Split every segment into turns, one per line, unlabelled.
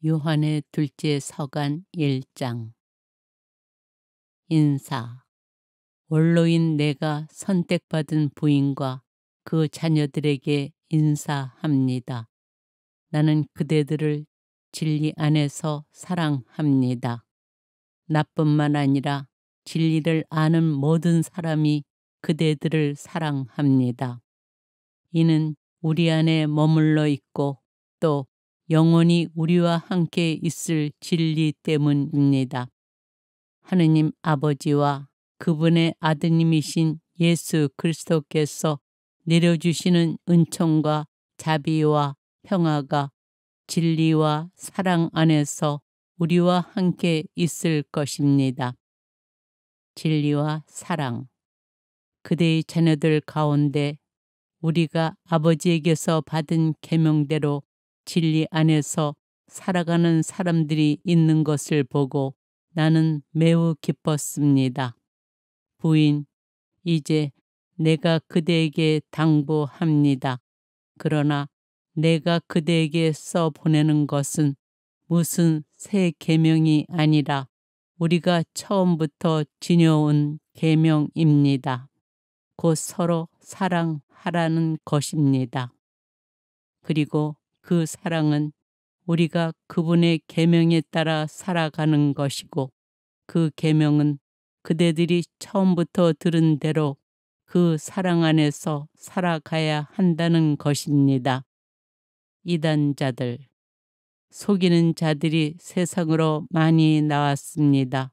요한의 둘째 서간 1장. 인사. 원로인 내가 선택받은 부인과 그 자녀들에게 인사합니다. 나는 그대들을 진리 안에서 사랑합니다. 나뿐만 아니라 진리를 아는 모든 사람이 그대들을 사랑합니다. 이는 우리 안에 머물러 있고 또 영원히 우리와 함께 있을 진리 때문입니다. 하느님 아버지와 그분의 아드님이신 예수 그리스도께서 내려주시는 은총과 자비와 평화가 진리와 사랑 안에서 우리와 함께 있을 것입니다. 진리와 사랑. 그대의 자녀들 가운데 우리가 아버지에게서 받은 계명대로 진리 안에서 살아가는 사람들이 있는 것을 보고 나는 매우 기뻤습니다. 부인, 이제 내가 그대에게 당부합니다. 그러나 내가 그대에게 써보내는 것은 무슨 새 계명이 아니라 우리가 처음부터 지녀온 계명입니다. 곧 서로 사랑하라는 것입니다. 그리고 그 사랑은 우리가 그분의 계명에 따라 살아가는 것이고 그 계명은 그대들이 처음부터 들은 대로 그 사랑 안에서 살아가야 한다는 것입니다. 이단자들, 속이는 자들이 세상으로 많이 나왔습니다.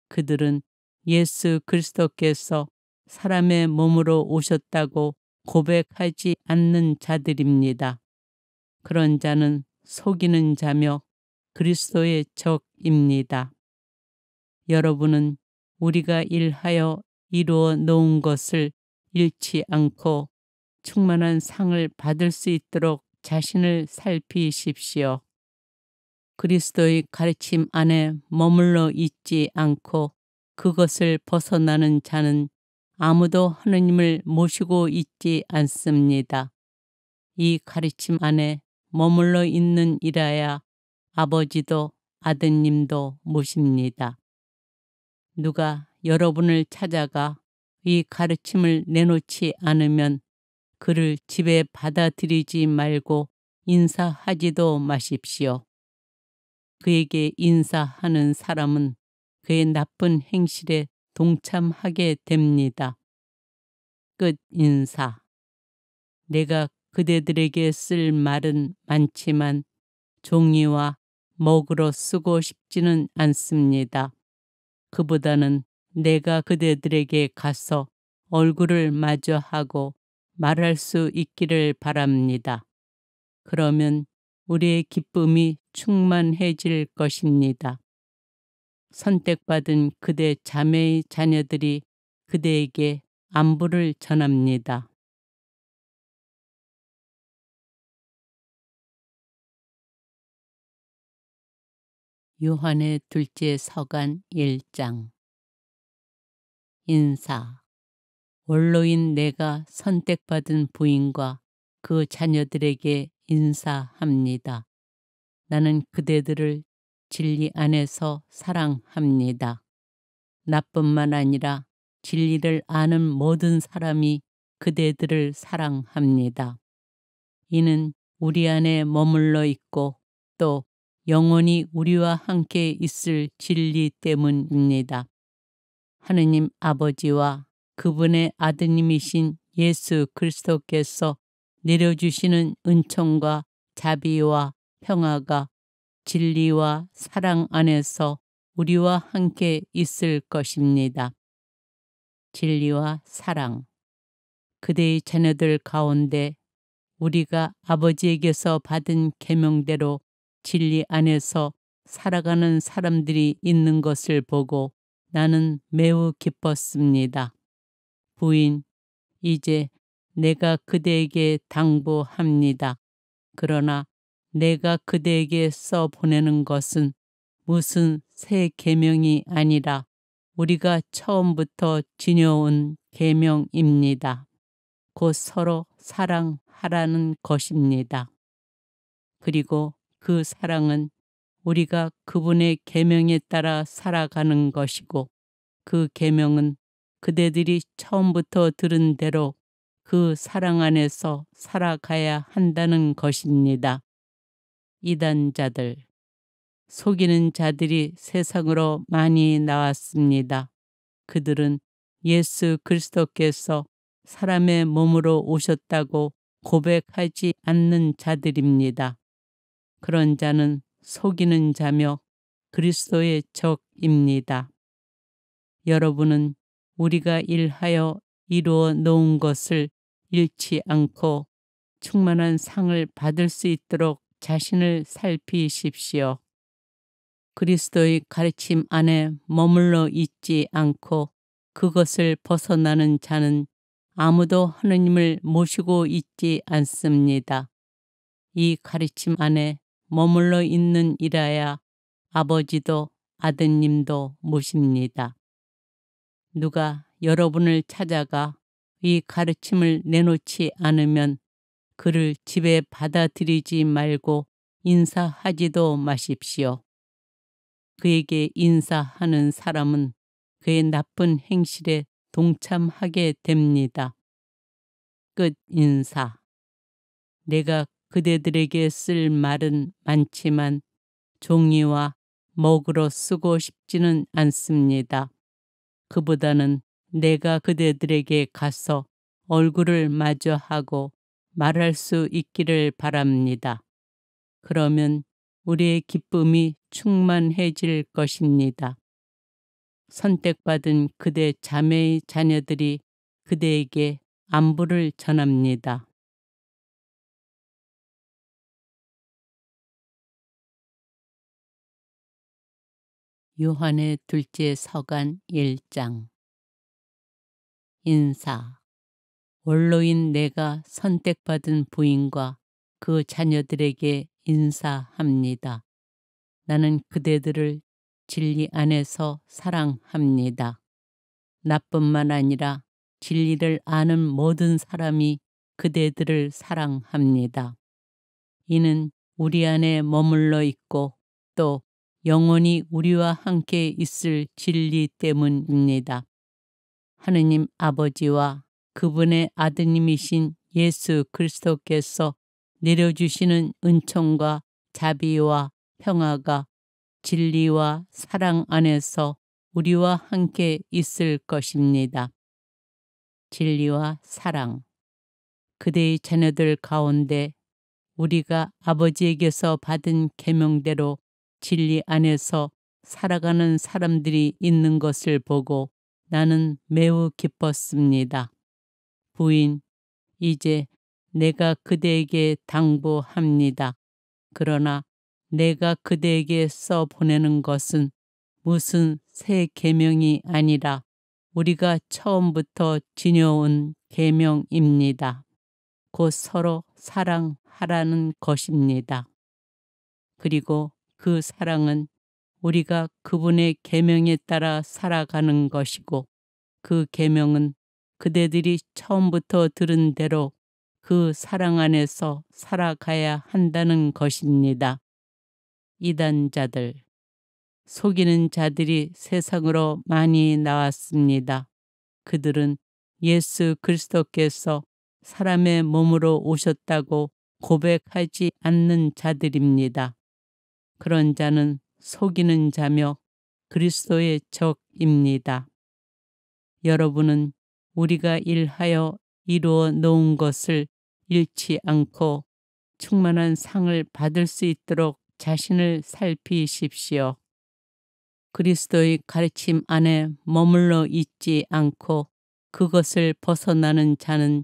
그들은 예수 그리스도께서 사람의 몸으로 오셨다고 고백하지 않는 자들입니다. 그런 자는 속이는 자며 그리스도의 적입니다. 여러분은 우리가 일하여 이루어 놓은 것을 잃지 않고 충만한 상을 받을 수 있도록 자신을 살피십시오. 그리스도의 가르침 안에 머물러 있지 않고 그것을 벗어나는 자는 아무도 하느님을 모시고 있지 않습니다. 이 가르침 안에 머물러 있는 이라야 아버지도 아드님도 모십니다. 누가 여러분을 찾아가 이 가르침을 내놓지 않으면 그를 집에 받아들이지 말고 인사하지도 마십시오. 그에게 인사하는 사람은 그의 나쁜 행실에 동참하게 됩니다. 끝 인사. 내가 그대들에게 쓸 말은 많지만 종이와 먹으로 쓰고 싶지는 않습니다. 그보다는 내가 그대들에게 가서 얼굴을 마주하고 말할 수 있기를 바랍니다. 그러면 우리의 기쁨이 충만해질 것입니다. 선택받은 그대 자매의 자녀들이 그대에게 안부를 전합니다. 요한의 둘째 서간 1장. 인사. 원로인 내가 선택받은 부인과 그 자녀들에게 인사합니다. 나는 그대들을 진리 안에서 사랑합니다. 나뿐만 아니라 진리를 아는 모든 사람이 그대들을 사랑합니다. 이는 우리 안에 머물러 있고 또 영원히 우리와 함께 있을 진리 때문입니다. 하느님 아버지와 그분의 아드님이신 예수 그리스도께서 내려주시는 은총과 자비와 평화가 진리와 사랑 안에서 우리와 함께 있을 것입니다. 진리와 사랑. 그대의 자녀들 가운데 우리가 아버지에게서 받은 계명대로 진리 안에서 살아가는 사람들이 있는 것을 보고 나는 매우 기뻤습니다. 부인, 이제 내가 그대에게 당부합니다. 그러나 내가 그대에게 써보내는 것은 무슨 새 계명이 아니라 우리가 처음부터 지녀온 계명입니다. 곧 서로 사랑하라는 것입니다. 그리고 그 사랑은 우리가 그분의 계명에 따라 살아가는 것이고 그 계명은 그대들이 처음부터 들은 대로 그 사랑 안에서 살아가야 한다는 것입니다. 이단자들, 속이는 자들이 세상으로 많이 나왔습니다. 그들은 예수 그리스도께서 사람의 몸으로 오셨다고 고백하지 않는 자들입니다. 그런 자는 속이는 자며 그리스도의 적입니다. 여러분은 우리가 일하여 이루어 놓은 것을 잃지 않고 충만한 상을 받을 수 있도록 자신을 살피십시오. 그리스도의 가르침 안에 머물러 있지 않고 그것을 벗어나는 자는 아무도 하느님을 모시고 있지 않습니다. 이 가르침 안에 머물러 있는 이라야 아버지도 아드님도 모십니다. 누가 여러분을 찾아가 이 가르침을 내놓지 않으면 그를 집에 받아들이지 말고 인사하지도 마십시오. 그에게 인사하는 사람은 그의 나쁜 행실에 동참하게 됩니다. 끝 인사. 내가 그대들에게 쓸 말은 많지만 종이와 먹으로 쓰고 싶지는 않습니다. 그보다는 내가 그대들에게 가서 얼굴을 마주하고 말할 수 있기를 바랍니다. 그러면 우리의 기쁨이 충만해질 것입니다. 선택받은 그대 자매의 자녀들이 그대에게 안부를 전합니다. 요한의 둘째 서간 1장. 인사. 원로인 내가 선택받은 부인과 그 자녀들에게 인사합니다. 나는 그대들을 진리 안에서 사랑합니다. 나뿐만 아니라 진리를 아는 모든 사람이 그대들을 사랑합니다. 이는 우리 안에 머물러 있고 또 영원히 우리와 함께 있을 진리 때문입니다. 하느님 아버지와 그분의 아드님이신 예수 그리스도께서 내려주시는 은총과 자비와 평화가 진리와 사랑 안에서 우리와 함께 있을 것입니다. 진리와 사랑. 그대의 자녀들 가운데 우리가 아버지에게서 받은 계명대로 진리 안에서 살아가는 사람들이 있는 것을 보고 나는 매우 기뻤습니다. 부인, 이제 내가 그대에게 당부합니다. 그러나 내가 그대에게 써 보내는 것은 무슨 새 계명이 아니라 우리가 처음부터 지녀온 계명입니다. 곧 서로 사랑하라는 것입니다. 그리고 그 사랑은 우리가 그분의 계명에 따라 살아가는 것이고 그 계명은 그대들이 처음부터 들은 대로 그 사랑 안에서 살아가야 한다는 것입니다. 이단자들, 속이는 자들이 세상으로 많이 나왔습니다. 그들은 예수 그리스도께서 사람의 몸으로 오셨다고 고백하지 않는 자들입니다. 그런 자는 속이는 자며 그리스도의 적입니다. 여러분은 우리가 일하여 이루어 놓은 것을 잃지 않고 충만한 상을 받을 수 있도록 자신을 살피십시오. 그리스도의 가르침 안에 머물러 있지 않고 그것을 벗어나는 자는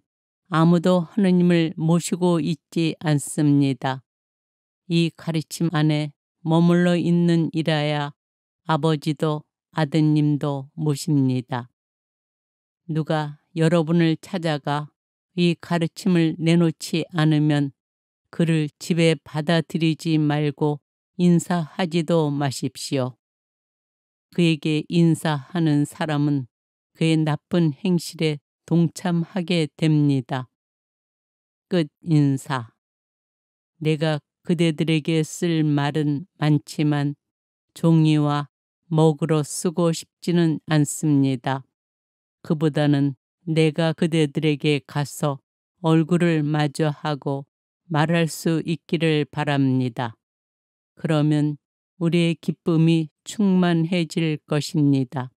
아무도 하느님을 모시고 있지 않습니다. 이 가르침 안에 머물러 있는 이라야 아버지도 아드님도 모십니다. 누가 여러분을 찾아가 이 가르침을 내놓지 않으면 그를 집에 받아들이지 말고 인사하지도 마십시오. 그에게 인사하는 사람은 그의 나쁜 행실에 동참하게 됩니다. 끝 인사. 내가 그대들에게 쓸 말은 많지만 종이와 먹으로 쓰고 싶지는 않습니다. 그보다는 내가 그대들에게 가서 얼굴을 마주하고 말할 수 있기를 바랍니다. 그러면 우리의 기쁨이 충만해질 것입니다.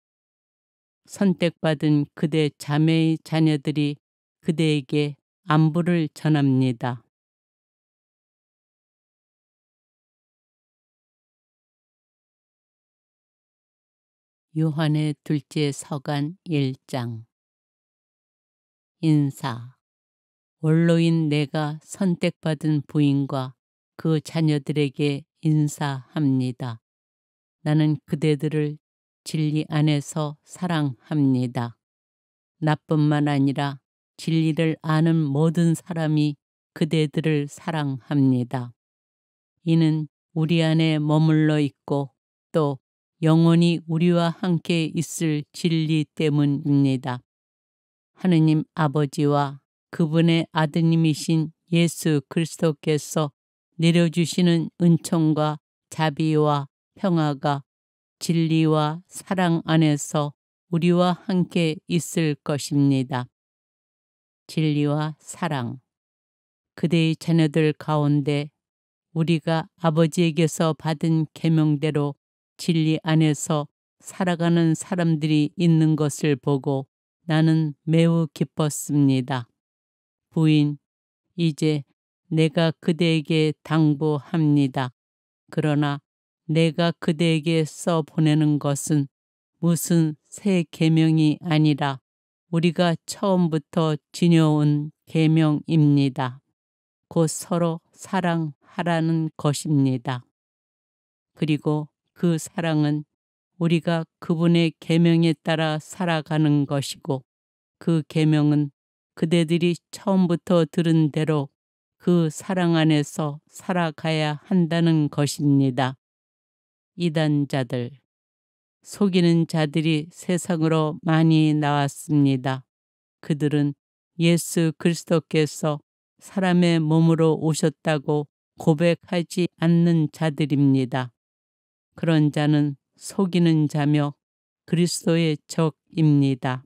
선택받은 그대 자매의 자녀들이 그대에게 안부를 전합니다. 요한의 둘째 서간 1장. 인사. 원로인 내가 선택받은 부인과 그 자녀들에게 인사합니다. 나는 그대들을 진리 안에서 사랑합니다. 나뿐만 아니라 진리를 아는 모든 사람이 그대들을 사랑합니다. 이는 우리 안에 머물러 있고 또 영원히 우리와 함께 있을 진리 때문입니다. 하느님 아버지와 그분의 아드님이신 예수 그리스도께서 내려주시는 은총과 자비와 평화가 진리와 사랑 안에서 우리와 함께 있을 것입니다. 진리와 사랑. 그대의 자녀들 가운데 우리가 아버지에게서 받은 계명대로 진리 안에서 살아가는 사람들이 있는 것을 보고 나는 매우 기뻤습니다. 부인, 이제 내가 그대에게 당부합니다. 그러나 내가 그대에게 써 보내는 것은 무슨 새 계명이 아니라 우리가 처음부터 지녀온 계명입니다. 곧 서로 사랑하라는 것입니다. 그리고 그 사랑은 우리가 그분의 계명에 따라 살아가는 것이고 그 계명은 그대들이 처음부터 들은 대로 그 사랑 안에서 살아가야 한다는 것입니다. 이단자들, 속이는 자들이 세상으로 많이 나왔습니다. 그들은 예수 그리스도께서 사람의 몸으로 오셨다고 고백하지 않는 자들입니다. 그런 자는 속이는 자며 그리스도의 적입니다.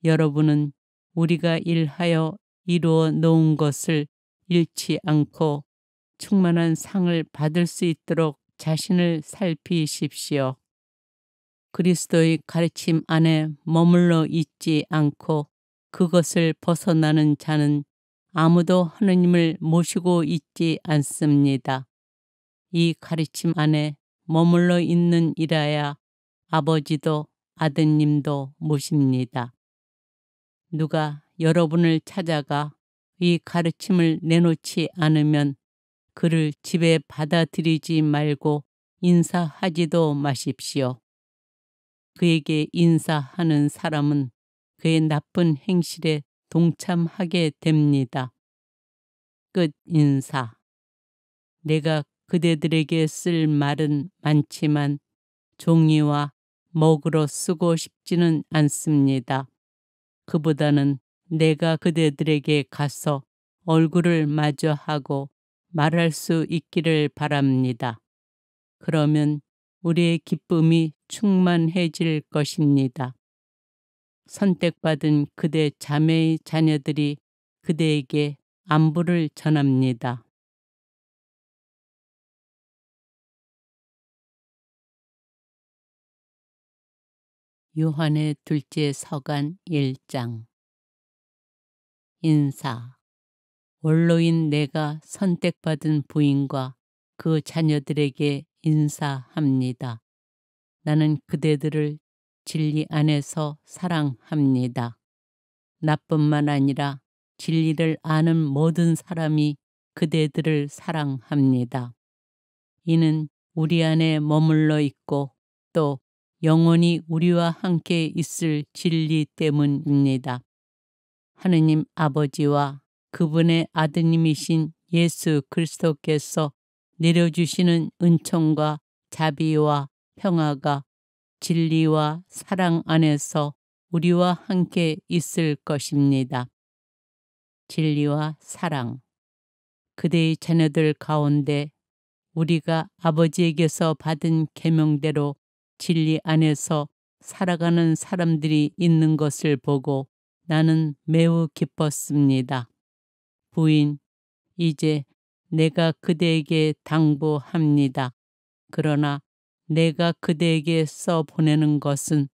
여러분은 우리가 일하여 이루어 놓은 것을 잃지 않고 충만한 상을 받을 수 있도록 자신을 살피십시오. 그리스도의 가르침 안에 머물러 있지 않고 그것을 벗어나는 자는 아무도 하느님을 모시고 있지 않습니다. 이 가르침 안에 머물러 있는 이라야 아버지도 아드님도 모십니다. 누가 여러분을 찾아가 이 가르침을 내놓지 않으면 그를 집에 받아들이지 말고 인사하지도 마십시오. 그에게 인사하는 사람은 그의 나쁜 행실에 동참하게 됩니다. 끝 인사. 내가 그대들에게 쓸 말은 많지만 종이와 먹으로 쓰고 싶지는 않습니다. 그보다는 내가 그대들에게 가서 얼굴을 마주하고 말할 수 있기를 바랍니다. 그러면 우리의 기쁨이 충만해질 것입니다. 선택받은 그대 자매의 자녀들이 그대에게 안부를 전합니다. 요한의 둘째 서간 1장. 인사. 원로인 내가 선택받은 부인과 그 자녀들에게 인사합니다. 나는 그대들을 진리 안에서 사랑합니다. 나뿐만 아니라 진리를 아는 모든 사람이 그대들을 사랑합니다. 이는 우리 안에 머물러 있고 또 영원히 우리와 함께 있을 진리 때문입니다. 하느님 아버지와 그분의 아드님이신 예수 그리스도께서 내려주시는 은총과 자비와 평화가 진리와 사랑 안에서 우리와 함께 있을 것입니다. 진리와 사랑. 그대의 자녀들 가운데 우리가 아버지에게서 받은 계명대로 진리 안에서 살아가는 사람들이 있는 것을 보고 나는 매우 기뻤습니다. 부인, 이제 내가 그대에게 당부합니다. 그러나 내가 그대에게 써 보내는 것은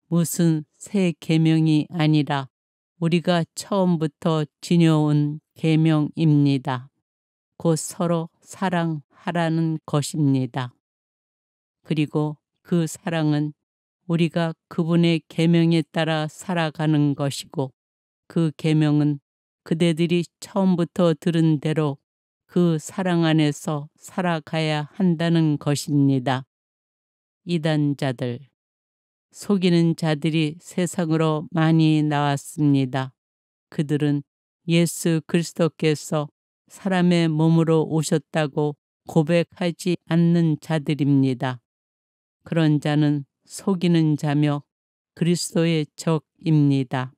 무슨 새 계명이 아니라 우리가 처음부터 지녀온 계명입니다. 곧 서로 사랑하라는 것입니다. 그리고 그 사랑은 우리가 그분의 계명에 따라 살아가는 것이고 그 계명은 그대들이 처음부터 들은 대로 그 사랑 안에서 살아가야 한다는 것입니다. 이단자들, 속이는 자들이 세상으로 많이 나왔습니다. 그들은 예수 그리스도께서 사람의 몸으로 오셨다고 고백하지 않는 자들입니다. 그런 자는 속이는 자며 그리스도의 적입니다.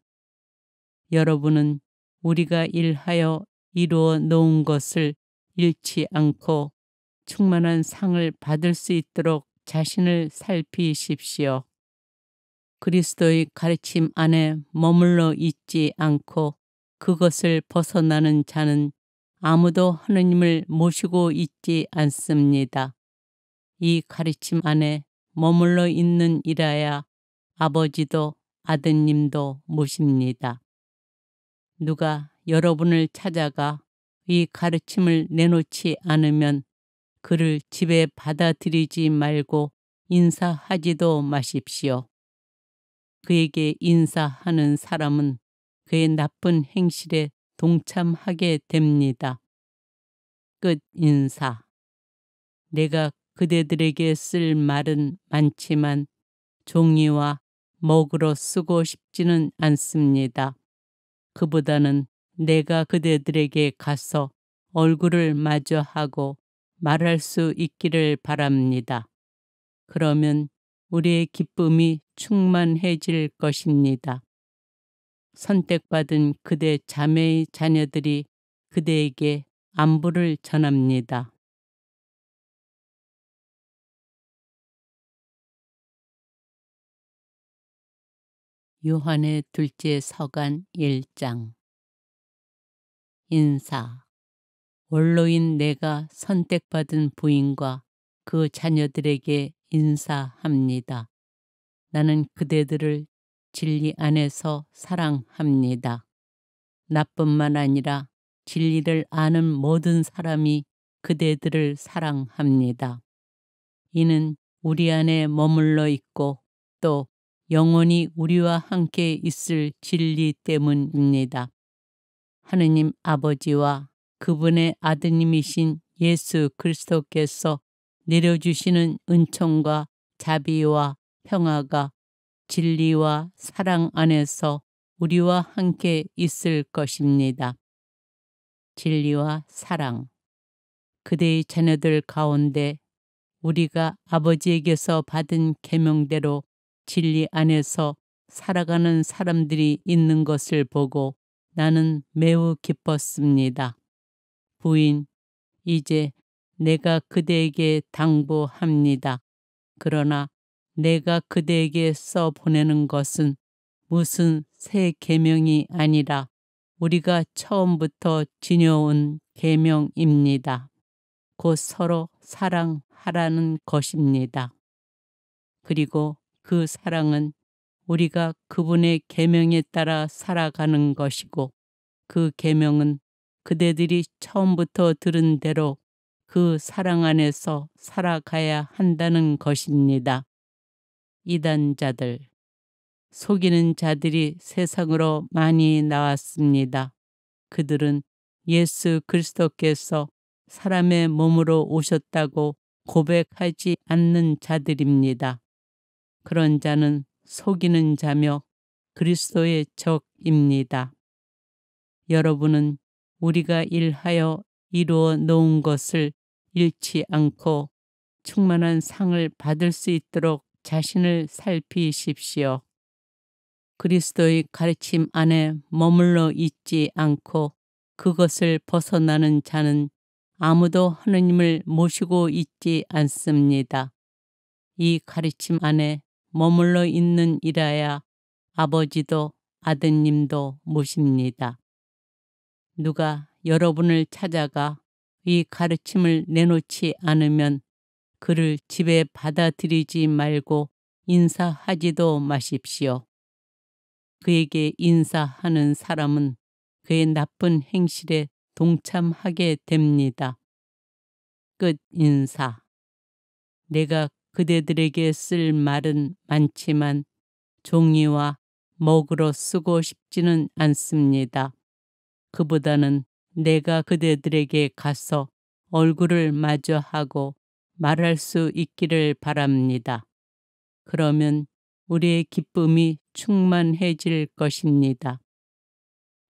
여러분은 우리가 일하여 이루어 놓은 것을 잃지 않고 충만한 상을 받을 수 있도록 자신을 살피십시오. 그리스도의 가르침 안에 머물러 있지 않고 그것을 벗어나는 자는 아무도 하느님을 모시고 있지 않습니다. 이 가르침 안에 머물러 있는 이라야 아버지도 아드님도 모십니다. 누가 여러분을 찾아가 이 가르침을 내놓지 않으면 그를 집에 받아들이지 말고 인사하지도 마십시오. 그에게 인사하는 사람은 그의 나쁜 행실에 동참하게 됩니다. 끝 인사. 내가 그대들에게 쓸 말은 많지만 종이와 먹으로 쓰고 싶지는 않습니다. 그보다는 내가 그대들에게 가서 얼굴을 마주하고 말할 수 있기를 바랍니다. 그러면 우리의 기쁨이 충만해질 것입니다. 선택받은 그대 자매의 자녀들이 그대에게 안부를 전합니다. 요한의 둘째 서간 1장. 인사. 원로인 내가 선택받은 부인과 그 자녀들에게 인사합니다. 나는 그대들을 진리 안에서 사랑합니다. 나뿐만 아니라 진리를 아는 모든 사람이 그대들을 사랑합니다. 이는 우리 안에 머물러 있고 또 영원히 우리와 함께 있을 진리 때문입니다. 하느님 아버지와 그분의 아드님이신 예수 그리스도께서 내려주시는 은총과 자비와 평화가 진리와 사랑 안에서 우리와 함께 있을 것입니다. 진리와 사랑. 그대의 자녀들 가운데 우리가 아버지에게서 받은 계명대로 진리 안에서 살아가는 사람들이 있는 것을 보고 나는 매우 기뻤습니다. 부인, 이제 내가 그대에게 당부합니다. 그러나 내가 그대에게 써 보내는 것은 무슨 새 계명이 아니라 우리가 처음부터 지녀온 계명입니다. 곧 서로 사랑하라는 것입니다. 그리고 그 사랑은 우리가 그분의 계명에 따라 살아가는 것이고 그 계명은 그대들이 처음부터 들은 대로 그 사랑 안에서 살아가야 한다는 것입니다. 이단자들, 속이는 자들이 세상으로 많이 나왔습니다. 그들은 예수 그리스도께서 사람의 몸으로 오셨다고 고백하지 않는 자들입니다. 그런 자는 속이는 자며 그리스도의 적입니다. 여러분은 우리가 일하여 이루어 놓은 것을 잃지 않고 충만한 상을 받을 수 있도록 자신을 살피십시오. 그리스도의 가르침 안에 머물러 있지 않고 그것을 벗어나는 자는 아무도 하느님을 모시고 있지 않습니다. 이 가르침 안에 머물러 있는 이라야 아버지도 아드님도 모십니다. 누가 여러분을 찾아가 이 가르침을 내놓지 않으면 그를 집에 받아들이지 말고 인사하지도 마십시오. 그에게 인사하는 사람은 그의 나쁜 행실에 동참하게 됩니다. 끝 인사. 내가 그대들에게 쓸 말은 많지만 종이와 먹으로 쓰고 싶지는 않습니다. 그보다는 내가 그대들에게 가서 얼굴을 마주하고 말할 수 있기를 바랍니다. 그러면 우리의 기쁨이 충만해질 것입니다.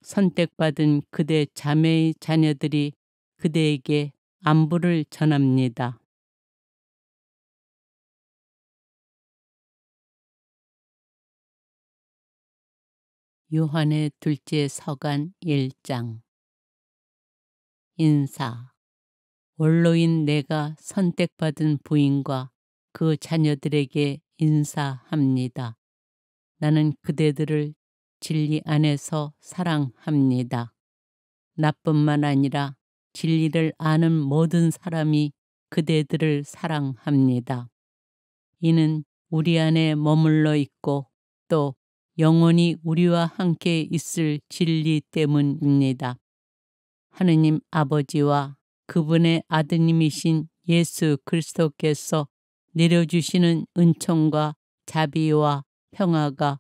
선택받은 그대 자매의 자녀들이 그대에게 안부를 전합니다. 요한의 둘째 서간 1장. 인사. 원로인 내가 선택받은 부인과 그 자녀들에게 인사합니다. 나는 그대들을 진리 안에서 사랑합니다. 나뿐만 아니라 진리를 아는 모든 사람이 그대들을 사랑합니다. 이는 우리 안에 머물러 있고 또 영원히 우리와 함께 있을 진리 때문입니다. 하느님 아버지와 그분의 아드님이신 예수 그리스도께서 내려주시는 은총과 자비와 평화가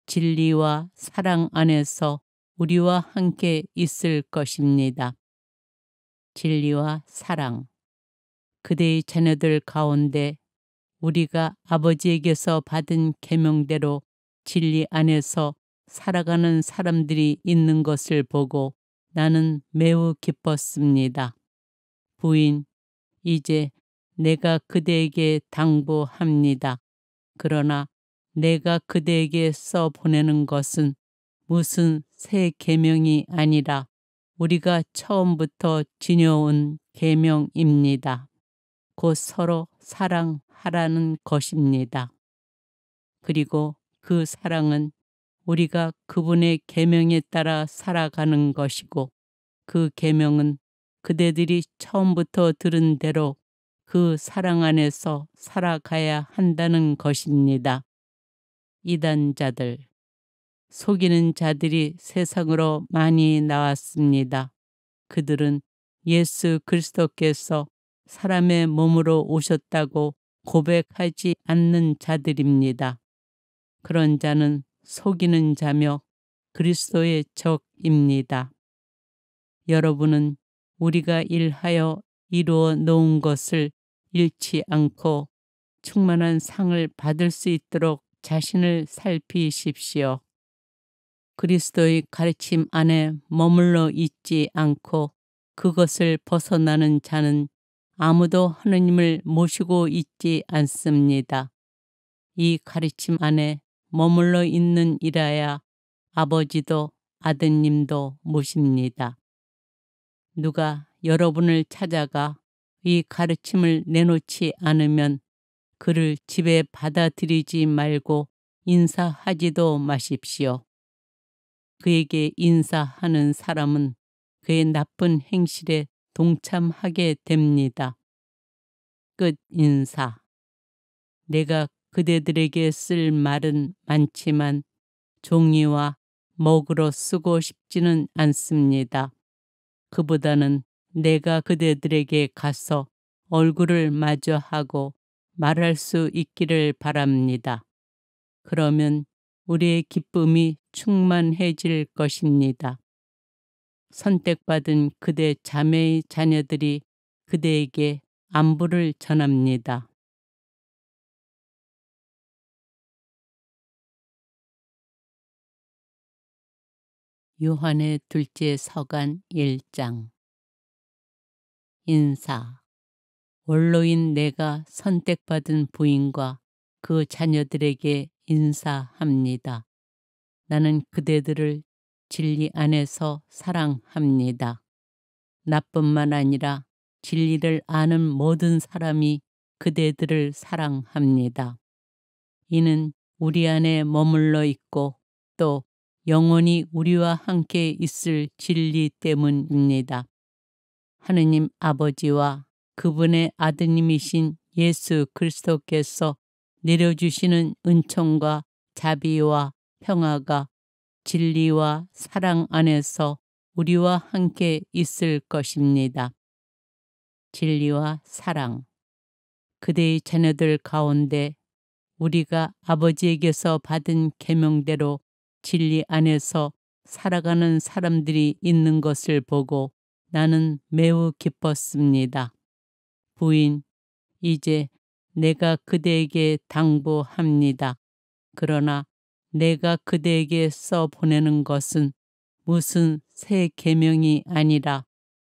진리와 사랑 안에서 우리와 함께 있을 것입니다. 진리와 사랑. 그대의 자녀들 가운데 우리가 아버지에게서 받은 계명대로 진리 안에서 살아가는 사람들이 있는 것을 보고 나는 매우 기뻤습니다. 부인, 이제 내가 그대에게 당부합니다. 그러나 내가 그대에게 써 보내는 것은 무슨 새 계명이 아니라 우리가 처음부터 지녀온 계명입니다. 곧 서로 사랑하라는 것입니다. 그리고 그 사랑은 우리가 그분의 계명에 따라 살아가는 것이고 그 계명은 그대들이 처음부터 들은 대로 그 사랑 안에서 살아가야 한다는 것입니다. 이단자들, 속이는 자들이 세상으로 많이 나왔습니다. 그들은 예수 그리스도께서 사람의 몸으로 오셨다고 고백하지 않는 자들입니다. 그런 자는 속이는 자며 그리스도의 적입니다. 여러분은 우리가 일하여 이루어 놓은 것을 잃지 않고 충만한 상을 받을 수 있도록 자신을 살피십시오. 그리스도의 가르침 안에 머물러 있지 않고 그것을 벗어나는 자는 아무도 하느님을 모시고 있지 않습니다. 이 가르침 안에 머물러 있는 이라야 아버지도 아드님도 모십니다. 누가 여러분을 찾아가 이 가르침을 내놓지 않으면 그를 집에 받아들이지 말고 인사하지도 마십시오. 그에게 인사하는 사람은 그의 나쁜 행실에 동참하게 됩니다. 끝 인사. 내가 그대들에게 쓸 말은 많지만 종이와 먹으로 쓰고 싶지는 않습니다. 그보다는 내가 그대들에게 가서 얼굴을 마주하고 말할 수 있기를 바랍니다. 그러면 우리의 기쁨이 충만해질 것입니다. 선택받은 그대 자매의 자녀들이 그대에게 안부를 전합니다. 요한의 둘째 서간 1장. 인사. 원로인 내가 선택받은 부인과 그 자녀들에게 인사합니다. 나는 그대들을 진리 안에서 사랑합니다. 나뿐만 아니라 진리를 아는 모든 사람이 그대들을 사랑합니다. 이는 우리 안에 머물러 있고 또 영원히 우리와 함께 있을 진리 때문입니다. 하느님 아버지와 그분의 아드님이신 예수 그리스도께서 내려주시는 은총과 자비와 평화가 진리와 사랑 안에서 우리와 함께 있을 것입니다. 진리와 사랑. 그대의 자녀들 가운데 우리가 아버지에게서 받은 계명대로 진리 안에서 살아가는 사람들이 있는 것을 보고 나는 매우 기뻤습니다. 부인, 이제 내가 그대에게 당부합니다. 그러나 내가 그대에게 써 보내는 것은 무슨 새 계명이 아니라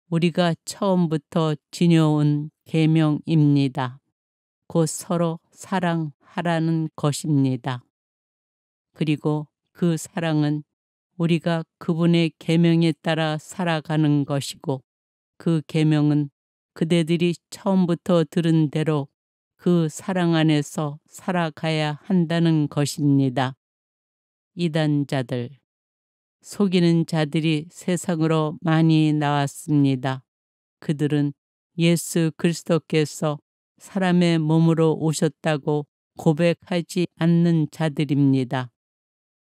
우리가 처음부터 지녀온 계명입니다. 곧 서로 사랑하라는 것입니다. 그리고 그 사랑은 우리가 그분의 계명에 따라 살아가는 것이고 그 계명은 그대들이 처음부터 들은 대로 그 사랑 안에서 살아가야 한다는 것입니다. 이단자들, 속이는 자들이 세상으로 많이 나왔습니다. 그들은 예수 그리스도께서 사람의 몸으로 오셨다고 고백하지 않는 자들입니다.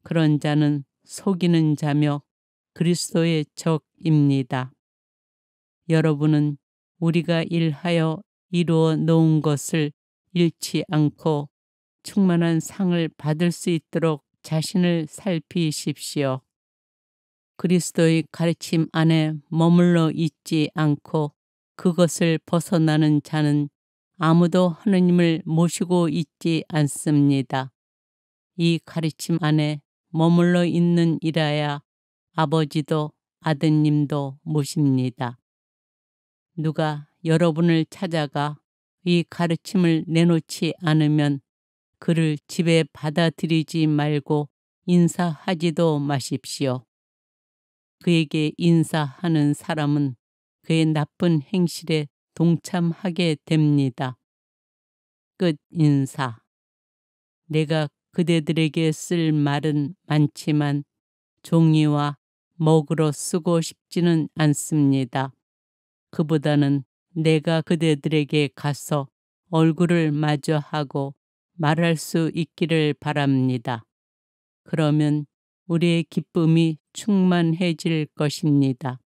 그런 자는 속이는 자며 그리스도의 적입니다. 여러분은 우리가 일하여 이루어 놓은 것을 잃지 않고 충만한 상을 받을 수 있도록 자신을 살피십시오. 그리스도의 가르침 안에 머물러 있지 않고 그것을 벗어나는 자는 아무도 하느님을 모시고 있지 않습니다. 이 가르침 안에 머물러 있는 이라야 아버지도 아드님도 모십니다. 누가 여러분을 찾아가 이 가르침을 내놓지 않으면 그를 집에 받아들이지 말고 인사하지도 마십시오. 그에게 인사하는 사람은 그의 나쁜 행실에 동참하게 됩니다. 끝 인사. 내가 그대들에게 쓸 말은 많지만 종이와 먹으로 쓰고 싶지는 않습니다. 그보다는 내가 그대들에게 가서 얼굴을 마주하고 말할 수 있기를 바랍니다. 그러면 우리의 기쁨이 충만해질 것입니다.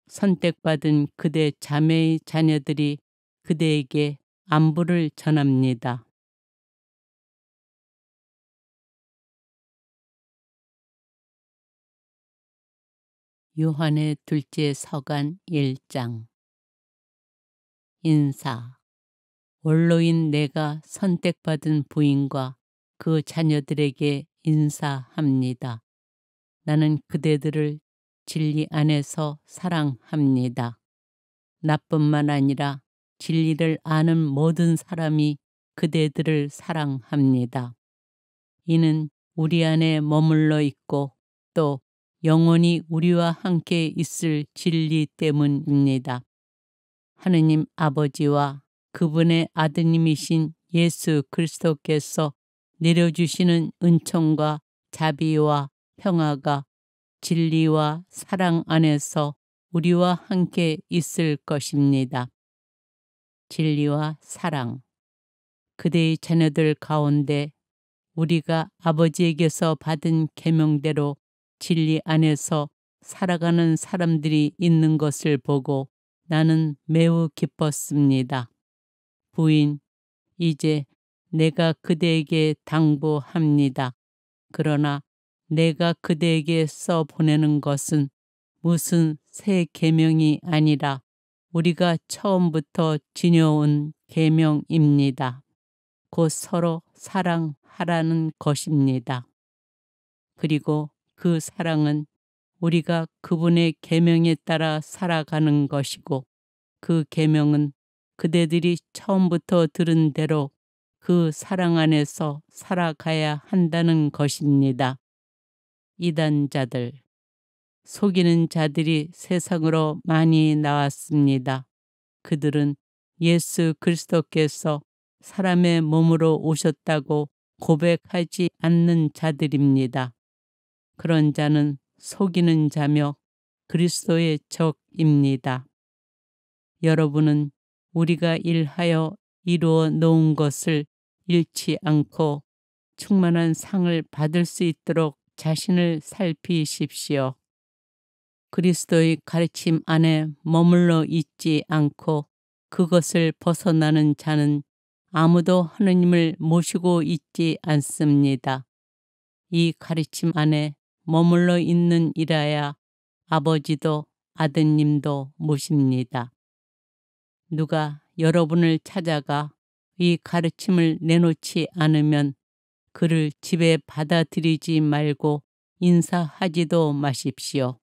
선택받은 그대 자매의 자녀들이 그대에게 안부를 전합니다. 요한의 둘째 서간 1장. 인사. 원로인 내가 선택받은 부인과 그 자녀들에게 인사합니다. 나는 그대들을 진리 안에서 사랑합니다. 나뿐만 아니라 진리를 아는 모든 사람이 그대들을 사랑합니다. 이는 우리 안에 머물러 있고 또 영원히 우리와 함께 있을 진리 때문입니다. 하느님 아버지와 그분의 아드님이신 예수 그리스도께서 내려주시는 은총과 자비와 평화가 진리와 사랑 안에서 우리와 함께 있을 것입니다. 진리와 사랑. 그대의 자녀들 가운데 우리가 아버지에게서 받은 계명대로 진리 안에서 살아가는 사람들이 있는 것을 보고 나는 매우 기뻤습니다. 부인, 이제 내가 그대에게 당부합니다. 그러나 내가 그대에게 써 보내는 것은 무슨 새 계명이 아니라 우리가 처음부터 지녀온 계명입니다. 곧 서로 사랑하라는 것입니다. 그리고 그 사랑은 우리가 그분의 계명에 따라 살아가는 것이고 그 계명은 그대들이 처음부터 들은 대로 그 사랑 안에서 살아가야 한다는 것입니다. 이단자들, 속이는 자들이 세상으로 많이 나왔습니다. 그들은 예수 그리스도께서 사람의 몸으로 오셨다고 고백하지 않는 자들입니다. 그런 자는 속이는 자며 그리스도의 적입니다. 여러분은 우리가 일하여 이루어 놓은 것을 잃지 않고 충만한 상을 받을 수 있도록 자신을 살피십시오. 그리스도의 가르침 안에 머물러 있지 않고 그것을 벗어나는 자는 아무도 하느님을 모시고 있지 않습니다. 이 가르침 안에 머물러 있는 이라야 아버지도 아드님도 모십니다. 누가 여러분을 찾아가 이 가르침을 내놓지 않으면 그를 집에 받아들이지 말고 인사하지도 마십시오.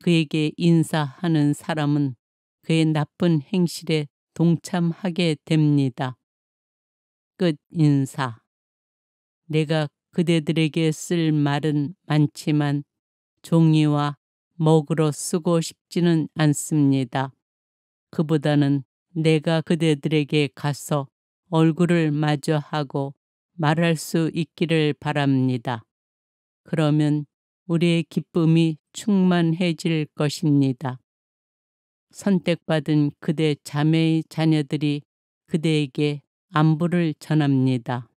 그에게 인사하는 사람은 그의 나쁜 행실에 동참하게 됩니다. 끝 인사. 내가 그대들에게 쓸 말은 많지만 종이와 먹으로 쓰고 싶지는 않습니다. 그보다는 내가 그대들에게 가서 얼굴을 마주하고 말할 수 있기를 바랍니다. 그러면 우리의 기쁨이 충만해질 것입니다. 선택받은 그대 자매의 자녀들이 그대에게 안부를 전합니다.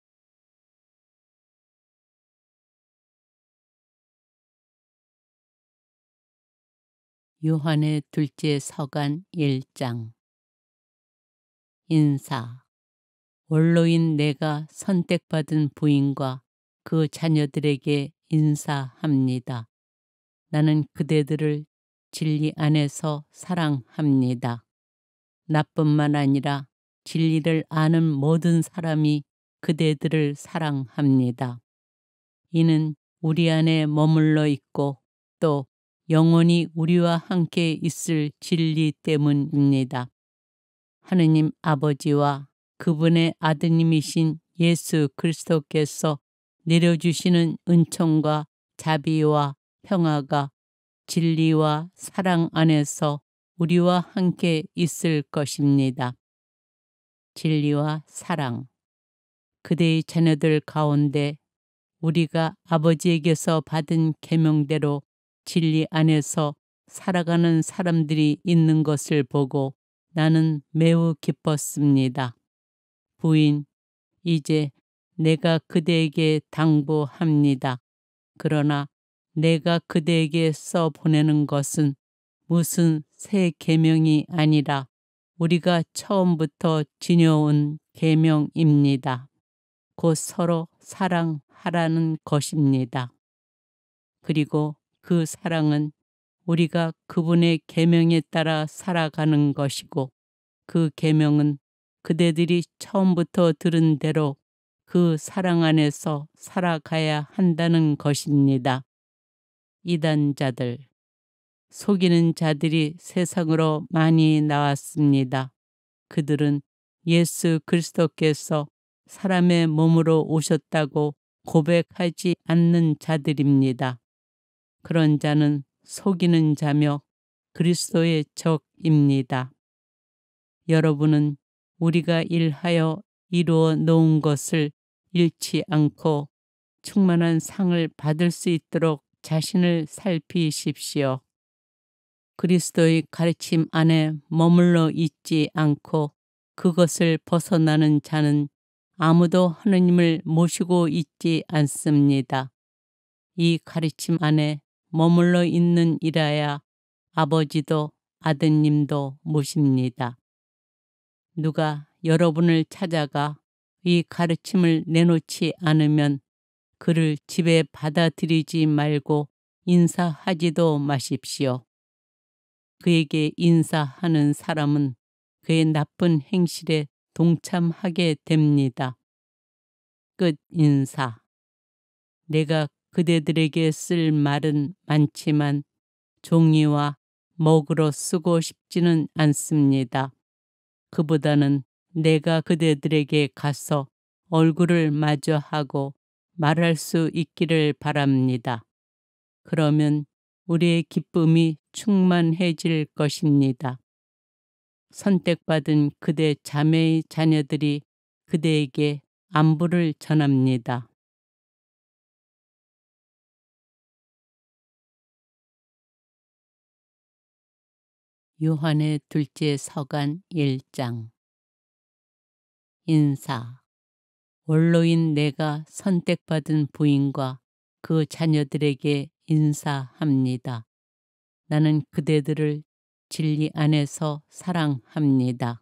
요한의 둘째 서간 1장. 인사. 원로인 내가 선택받은 부인과 그 자녀들에게 인사합니다. 나는 그대들을 진리 안에서 사랑합니다. 나뿐만 아니라 진리를 아는 모든 사람이 그대들을 사랑합니다. 이는 우리 안에 머물러 있고 또 영원히 우리와 함께 있을 진리 때문입니다. 하느님 아버지와 그분의 아드님이신 예수 그리스도께서 내려주시는 은총과 자비와 평화가 진리와 사랑 안에서 우리와 함께 있을 것입니다. 진리와 사랑. 그대의 자녀들 가운데 우리가 아버지에게서 받은 계명대로 진리 안에서 살아가는 사람들이 있는 것을 보고 나는 매우 기뻤습니다. 부인, 이제 내가 그대에게 당부합니다. 그러나 내가 그대에게 써 보내는 것은 무슨 새 계명이 아니라 우리가 처음부터 지녀온 계명입니다. 곧 서로 사랑하라는 것입니다. 그리고 그 사랑은 우리가 그분의 계명에 따라 살아가는 것이고 그 계명은 그대들이 처음부터 들은 대로 그 사랑 안에서 살아가야 한다는 것입니다. 이단자들, 속이는 자들이 세상으로 많이 나왔습니다. 그들은 예수 그리스도께서 사람의 몸으로 오셨다고 고백하지 않는 자들입니다. 그런 자는 속이는 자며 그리스도의 적입니다. 여러분은 우리가 일하여 이루어 놓은 것을 잃지 않고 충만한 상을 받을 수 있도록 자신을 살피십시오. 그리스도의 가르침 안에 머물러 있지 않고 그것을 벗어나는 자는 아무도 하느님을 모시고 있지 않습니다. 이 가르침 안에 머물러 있는 이라야 아버지도 아드님도 모십니다. 누가 여러분을 찾아가 이 가르침을 내놓지 않으면 그를 집에 받아들이지 말고 인사하지도 마십시오. 그에게 인사하는 사람은 그의 나쁜 행실에 동참하게 됩니다. 끝 인사. 내가 그대들에게 쓸 말은 많지만 종이와 먹으로 쓰고 싶지는 않습니다. 그보다는 내가 그대들에게 가서 얼굴을 마주하고 말할 수 있기를 바랍니다. 그러면 우리의 기쁨이 충만해질 것입니다. 선택받은 그대 자매의 자녀들이 그대에게 안부를 전합니다. 요한의 둘째 서간 1장. 인사. 원로인 내가 선택받은 부인과 그 자녀들에게 인사합니다. 나는 그대들을 진리 안에서 사랑합니다.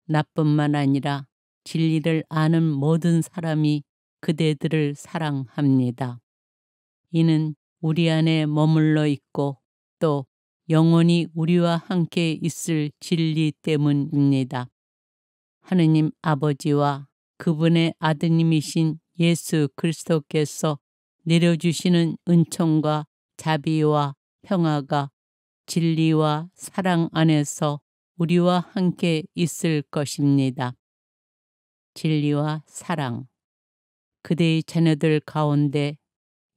나뿐만 아니라 진리를 아는 모든 사람이 그대들을 사랑합니다. 이는 우리 안에 머물러 있고 또 영원히 우리와 함께 있을 진리 때문입니다. 하느님 아버지와 그분의 아드님이신 예수 그리스도께서 내려주시는 은총과 자비와 평화가 진리와 사랑 안에서 우리와 함께 있을 것입니다. 진리와 사랑. 그대의 자녀들 가운데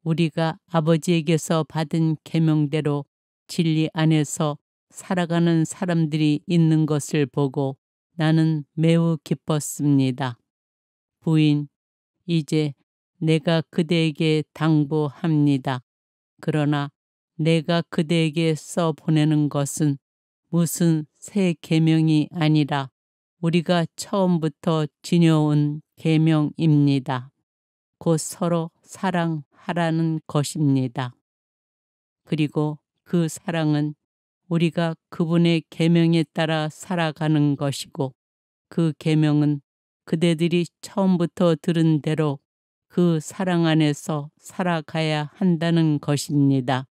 우리가 아버지에게서 받은 계명대로 진리 안에서 살아가는 사람들이 있는 것을 보고 나는 매우 기뻤습니다. 부인, 이제 내가 그대에게 당부합니다. 그러나 내가 그대에게 써 보내는 것은 무슨 새 계명이 아니라 우리가 처음부터 지녀온 계명입니다. 곧 서로 사랑하라는 것입니다. 그리고 그 사랑은 우리가 그분의 계명에 따라 살아가는 것이고 그 계명은 그대들이 처음부터 들은 대로 그 사랑 안에서 살아가야 한다는 것입니다.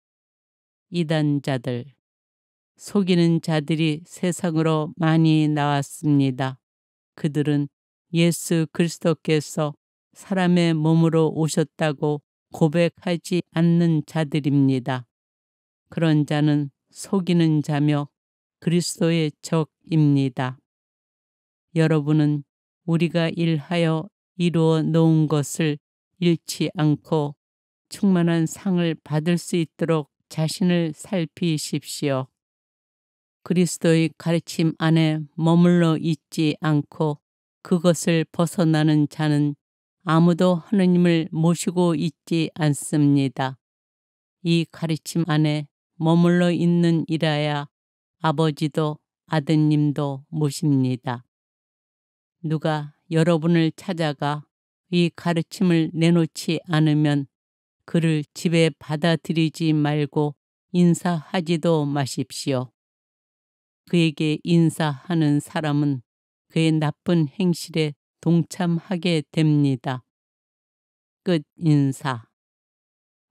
이단자들, 속이는 자들이 세상으로 많이 나왔습니다. 그들은 예수 그리스도께서 사람의 몸으로 오셨다고 고백하지 않는 자들입니다. 그런 자는 속이는 자며 그리스도의 적입니다. 여러분은 우리가 일하여 이루어 놓은 것을 잃지 않고 충만한 상을 받을 수 있도록 자신을 살피십시오. 그리스도의 가르침 안에 머물러 있지 않고 그것을 벗어나는 자는 아무도 하느님을 모시고 있지 않습니다. 이 가르침 안에 머물러 있는 이라야 아버지도 아드님도 모십니다. 누가 여러분을 찾아가 이 가르침을 내놓지 않으면 그를 집에 받아들이지 말고 인사하지도 마십시오. 그에게 인사하는 사람은 그의 나쁜 행실에 동참하게 됩니다. 끝 인사.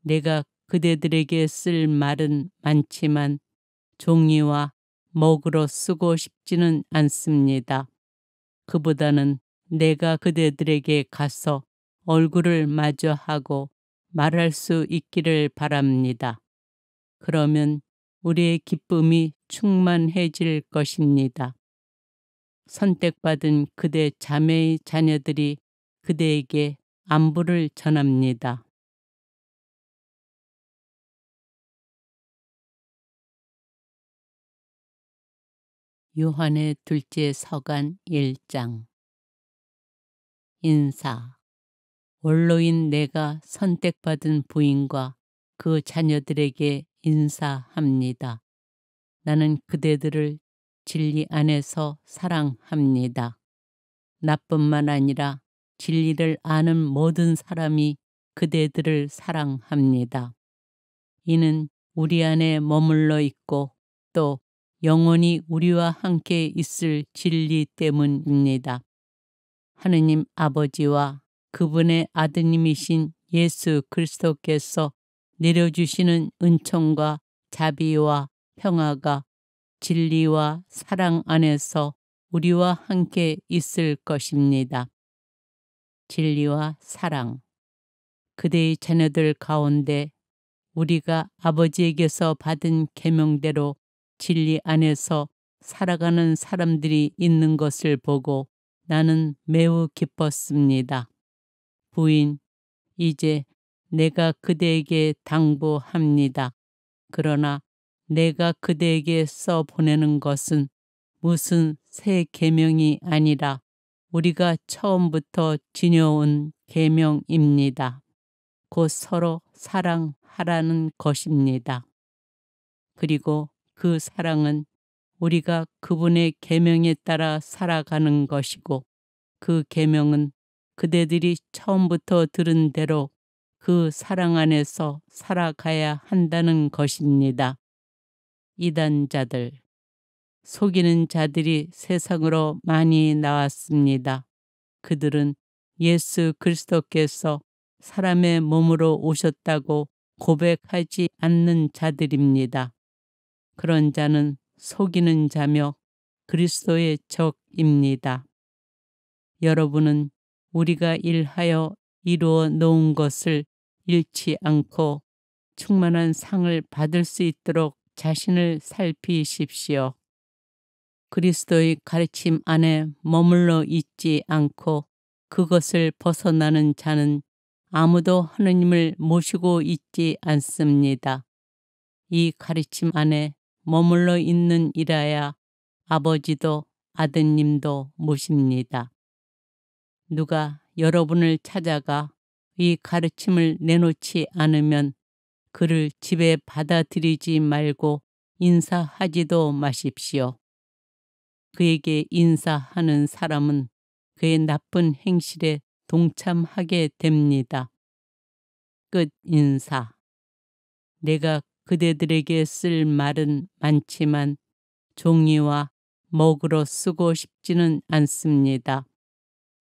내가 그대들에게 쓸 말은 많지만 종이와 먹으로 쓰고 싶지는 않습니다. 그보다는 내가 그대들에게 가서 얼굴을 마주하고 말할 수 있기를 바랍니다. 그러면 우리의 기쁨이 충만해질 것입니다. 선택받은 그대 자매의 자녀들이 그대에게 안부를 전합니다. 요한의 둘째 서간 1장. 인사. 원로인 내가 선택받은 부인과 그 자녀들에게 인사합니다. 나는 그대들을 진리 안에서 사랑합니다. 나뿐만 아니라 진리를 아는 모든 사람이 그대들을 사랑합니다. 이는 우리 안에 머물러 있고 또 영원히 우리와 함께 있을 진리 때문입니다. 하느님 아버지와 그분의 아드님이신 예수 그리스도께서 내려주시는 은총과 자비와 평화가 진리와 사랑 안에서 우리와 함께 있을 것입니다. 진리와 사랑. 그대의 자녀들 가운데 우리가 아버지에게서 받은 계명대로 진리 안에서 살아가는 사람들이 있는 것을 보고 나는 매우 기뻤습니다. 부인, 이제 내가 그대에게 당부합니다. 그러나 내가 그대에게 써 보내는 것은 무슨 새 계명이 아니라 우리가 처음부터 지녀온 계명입니다. 곧 서로 사랑하라는 것입니다. 그리고 그 사랑은 우리가 그분의 계명에 따라 살아가는 것이고, 그 계명은 그대들이 처음부터 들은 대로 그 사랑 안에서 살아가야 한다는 것입니다. 이단자들, 속이는 자들이 세상으로 많이 나왔습니다. 그들은 예수 그리스도께서 사람의 몸으로 오셨다고 고백하지 않는 자들입니다. 그런 자는 속이는 자며 그리스도의 적입니다. 여러분은 우리가 일하여 이루어 놓은 것을 잃지 않고 충만한 상을 받을 수 있도록 자신을 살피십시오. 그리스도의 가르침 안에 머물러 있지 않고 그것을 벗어나는 자는 아무도 하느님을 모시고 있지 않습니다. 이 가르침 안에 머물러 있는 이라야 아버지도 아드님도 모십니다. 누가 여러분을 찾아가 이 가르침을 내놓지 않으면 그를 집에 받아들이지 말고 인사하지도 마십시오. 그에게 인사하는 사람은 그의 나쁜 행실에 동참하게 됩니다. 끝 인사. 내가 그대들에게 쓸 말은 많지만 종이와 먹으로 쓰고 싶지는 않습니다.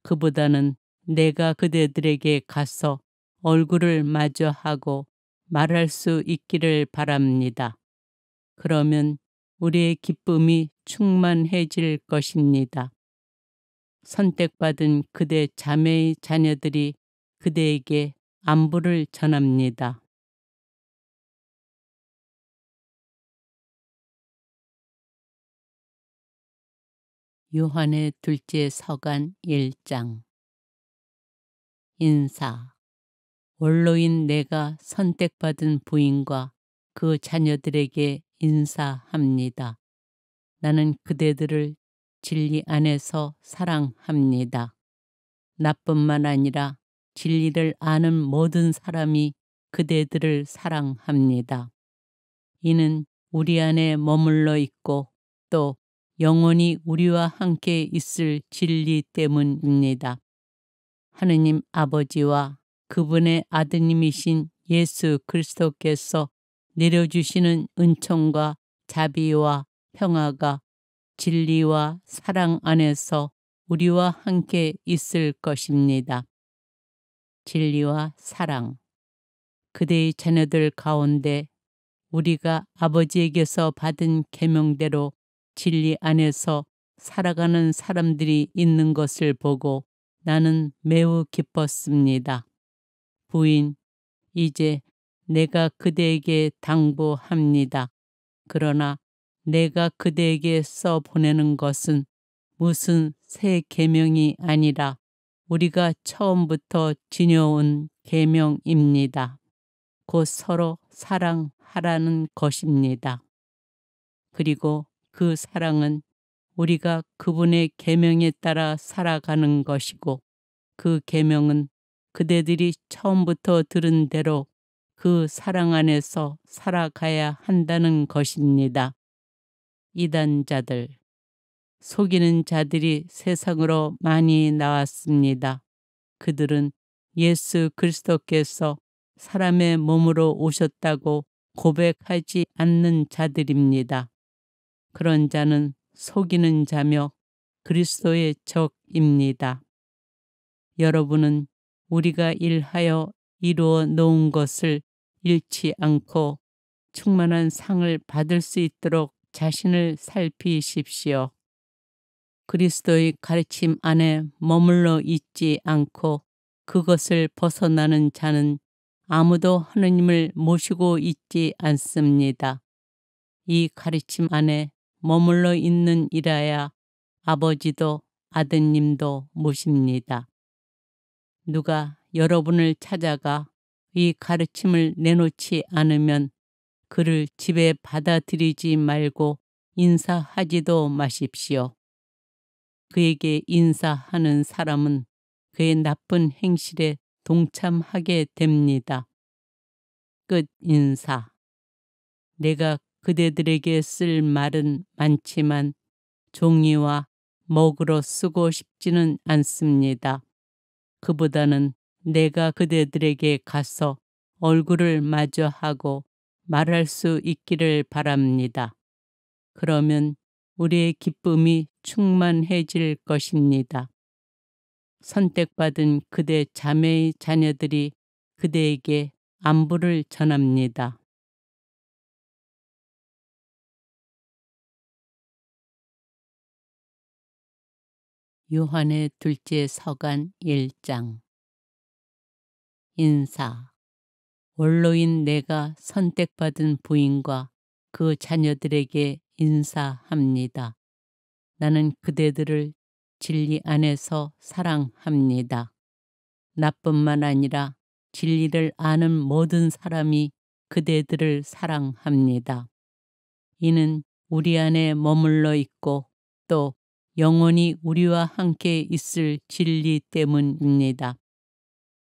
그보다는 내가 그대들에게 가서 얼굴을 마주하고 말할 수 있기를 바랍니다. 그러면 우리의 기쁨이 충만해질 것입니다. 선택받은 그대 자매의 자녀들이 그대에게 안부를 전합니다. 요한의 둘째 서간 1장. 인사. 원로인 내가 선택받은 부인과 그 자녀들에게 인사합니다. 나는 그대들을 진리 안에서 사랑합니다. 나뿐만 아니라 진리를 아는 모든 사람이 그대들을 사랑합니다. 이는 우리 안에 머물러 있고 또 영원히 우리와 함께 있을 진리 때문입니다. 하느님 아버지와 그분의 아드님이신 예수 그리스도께서 내려주시는 은총과 자비와 평화가 진리와 사랑 안에서 우리와 함께 있을 것입니다. 진리와 사랑. 그대의 자녀들 가운데 우리가 아버지에게서 받은 계명대로 진리 안에서 살아가는 사람들이 있는 것을 보고 나는 매우 기뻤습니다. 부인, 이제 내가 그대에게 당부합니다. 그러나 내가 그대에게 써 보내는 것은 무슨 새 계명이 아니라 우리가 처음부터 지녀온 계명입니다. 곧 서로 사랑하라는 것입니다. 그리고 그 사랑은 우리가 그분의 계명에 따라 살아가는 것이고, 그 계명은 그대들이 처음부터 들은 대로 그 사랑 안에서 살아가야 한다는 것입니다. 이단자들, 속이는 자들이 세상으로 많이 나왔습니다. 그들은 예수 그리스도께서 사람의 몸으로 오셨다고 고백하지 않는 자들입니다. 그런 자는 속이는 자며 그리스도의 적입니다. 여러분은 우리가 일하여 이루어 놓은 것을 잃지 않고 충만한 상을 받을 수 있도록 자신을 살피십시오. 그리스도의 가르침 안에 머물러 있지 않고 그것을 벗어나는 자는 아무도 하느님을 모시고 있지 않습니다. 이 가르침 안에 머물러 있는 이라야 아버지도 아드님도 모십니다. 누가 여러분을 찾아가 이 가르침을 내놓지 않으면 그를 집에 받아들이지 말고 인사하지도 마십시오. 그에게 인사하는 사람은 그의 나쁜 행실에 동참하게 됩니다. 끝 인사. 내가 그대들에게 쓸 말은 많지만 종이와 먹으로 쓰고 싶지는 않습니다. 그보다는 내가 그대들에게 가서 얼굴을 마주하고 말할 수 있기를 바랍니다. 그러면 우리의 기쁨이 충만해질 것입니다. 선택받은 그대 자매의 자녀들이 그대에게 안부를 전합니다. 요한의 둘째 서간 1장. 인사. 원로인 내가 선택받은 부인과 그 자녀들에게 인사합니다. 나는 그대들을 진리 안에서 사랑합니다. 나뿐만 아니라 진리를 아는 모든 사람이 그대들을 사랑합니다. 이는 우리 안에 머물러 있고 또 영원히 우리와 함께 있을 진리 때문입니다.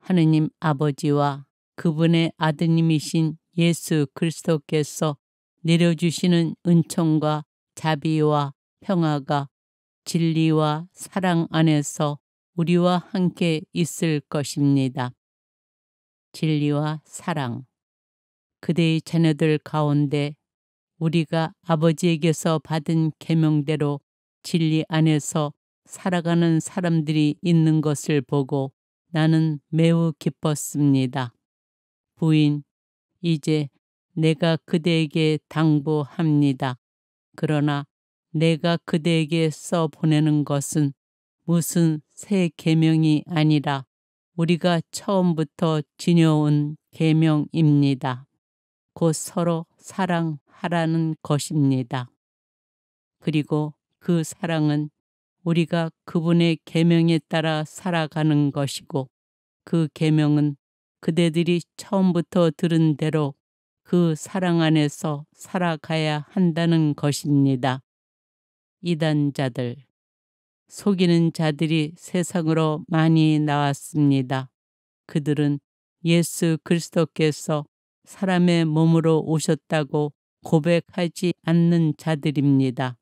하느님 아버지와 그분의 아드님이신 예수 그리스도께서 내려주시는 은총과 자비와 평화가 진리와 사랑 안에서 우리와 함께 있을 것입니다. 진리와 사랑. 그대의 자녀들 가운데 우리가 아버지에게서 받은 계명대로 진리 안에서 살아가는 사람들이 있는 것을 보고 나는 매우 기뻤습니다. 부인, 이제 내가 그대에게 당부합니다. 그러나 내가 그대에게 써 보내는 것은 무슨 새 계명이 아니라 우리가 처음부터 지녀온 계명입니다. 곧 서로 사랑하라는 것입니다. 그리고 그 사랑은 우리가 그분의 계명에 따라 살아가는 것이고 그 계명은 그대들이 처음부터 들은 대로 그 사랑 안에서 살아가야 한다는 것입니다. 이단자들, 속이는 자들이 세상으로 많이 나왔습니다. 그들은 예수 그리스도께서 사람의 몸으로 오셨다고 고백하지 않는 자들입니다.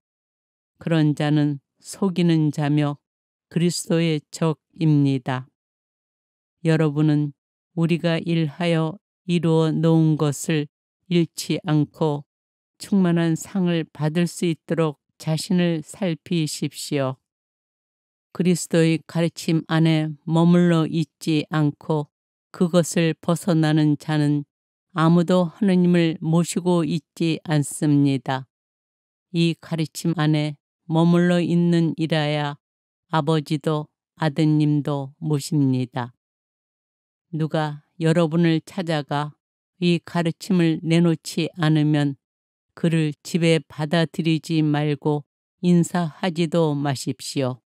그런 자는 속이는 자며 그리스도의 적입니다. 여러분은 우리가 일하여 이루어 놓은 것을 잃지 않고 충만한 상을 받을 수 있도록 자신을 살피십시오. 그리스도의 가르침 안에 머물러 있지 않고 그것을 벗어나는 자는 아무도 하느님을 모시고 있지 않습니다. 이 가르침 안에 머물러 있는 이라야 아버지도 아드님도 모십니다. 누가 여러분을 찾아가 이 가르침을 내놓지 않으면 그를 집에 받아들이지 말고 인사하지도 마십시오.